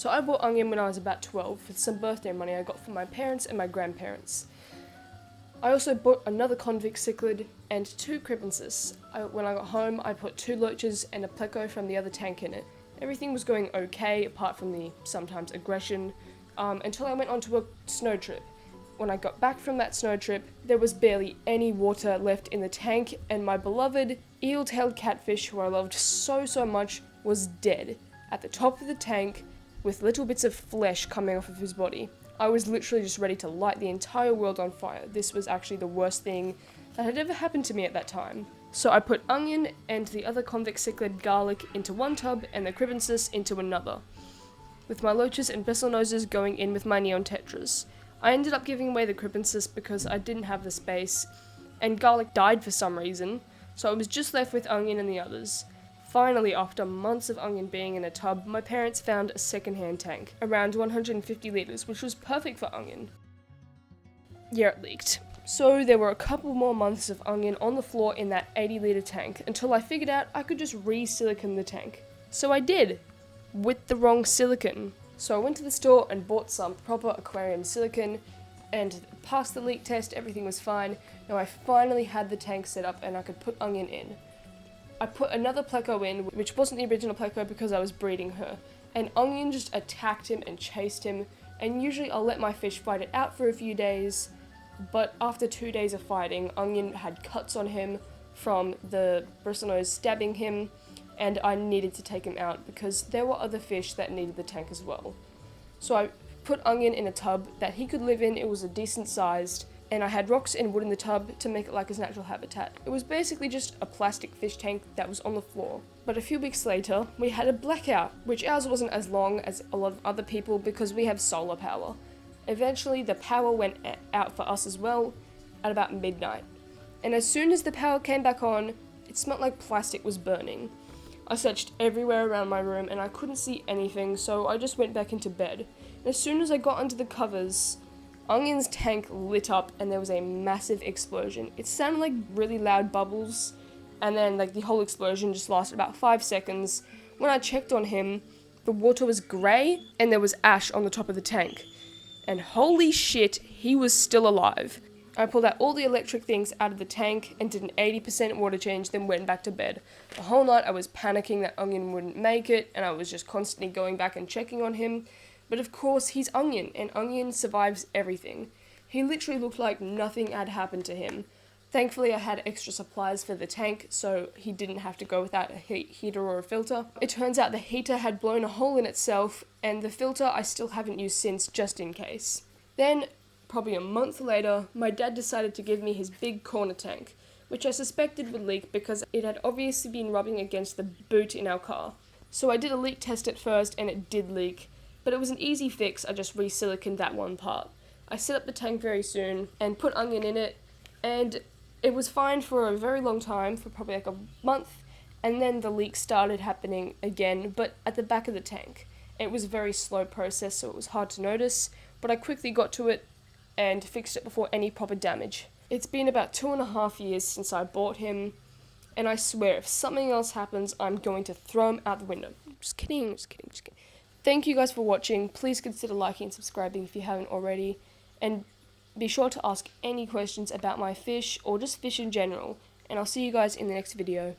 So I bought onion when I was about 12 with some birthday money I got from my parents and my grandparents. I also bought another convict cichlid and 2 crepensis. When I got home, I put 2 loaches and a pleco from the other tank in it. Everything was going okay, apart from the sometimes aggression, until I went onto a snow trip. When I got back from that snow trip, there was barely any water left in the tank, and my beloved eel-tailed catfish, who I loved so much, was dead at the top of the tank with little bits of flesh coming off of his body. I was literally just ready to light the entire world on fire. This was actually the worst thing that had ever happened to me at that time. So I put onion and the other convict cichlid garlic into one tub and the crepensis into another, with my loaches and bristlenoses going in with my neon tetras. I ended up giving away the crepensis because I didn't have the space, and garlic died for some reason, so I was just left with onion and the others. Finally, after months of onion being in a tub, my parents found a second-hand tank, around 150 litres, which was perfect for onion. Yeah, it leaked. So there were a couple more months of onion on the floor in that 80-litre tank, until I figured out I could just re-silicone the tank. So I did, with the wrong silicone. So I went to the store and bought some proper aquarium silicone and passed the leak test, everything was fine. Now I finally had the tank set up and I could put onion in. I put another pleco in, which wasn't the original pleco because I was breeding her, and onion just attacked him and chased him, and usually I'll let my fish fight it out for a few days, but after 2 days of fighting, onion had cuts on him from the bristlenose stabbing him, and I needed to take him out because there were other fish that needed the tank as well. So I put onion in a tub that he could live in. It was a decent sized, and I had rocks and wood in the tub to make it like his natural habitat. It was basically just a plastic fish tank that was on the floor. But a few weeks later, we had a blackout, which ours wasn't as long as a lot of other people because we have solar power. Eventually, the power went out for us as well at about midnight. And as soon as the power came back on, it smelled like plastic was burning. I searched everywhere around my room and I couldn't see anything, so I just went back into bed. And as soon as I got under the covers, Onion's tank lit up and there was a massive explosion. It sounded like really loud bubbles, and then the whole explosion just lasted about 5 seconds. When I checked on him, the water was grey and there was ash on the top of the tank. And holy shit, he was still alive. I pulled out all the electric things out of the tank and did an 80% water change, then went back to bed. The whole night I was panicking that Onion wouldn't make it, and I was just constantly going back and checking on him. But of course, he's Onion, and Onion survives everything. He literally looked like nothing had happened to him. Thankfully, I had extra supplies for the tank, so he didn't have to go without a heater or a filter. It turns out the heater had blown a hole in itself, and the filter I still haven't used since, just in case. Then, probably a month later, my dad decided to give me his big corner tank, which I suspected would leak because it had obviously been rubbing against the boot in our car. So I did a leak test at first and it did leak, but it was an easy fix. I just re-siliconed that one part. I set up the tank very soon and put Onion in it, and it was fine for a very long time, for probably a month, and then the leak started happening again, but at the back of the tank. It was a very slow process, so it was hard to notice, but I quickly got to it and fixed it before any proper damage. It's been about 2.5 years since I bought him, and I swear if something else happens, I'm going to throw him out the window. Just kidding. Thank you guys for watching. Please consider liking and subscribing if you haven't already, and be sure to ask any questions about my fish or just fish in general, and I'll see you guys in the next video.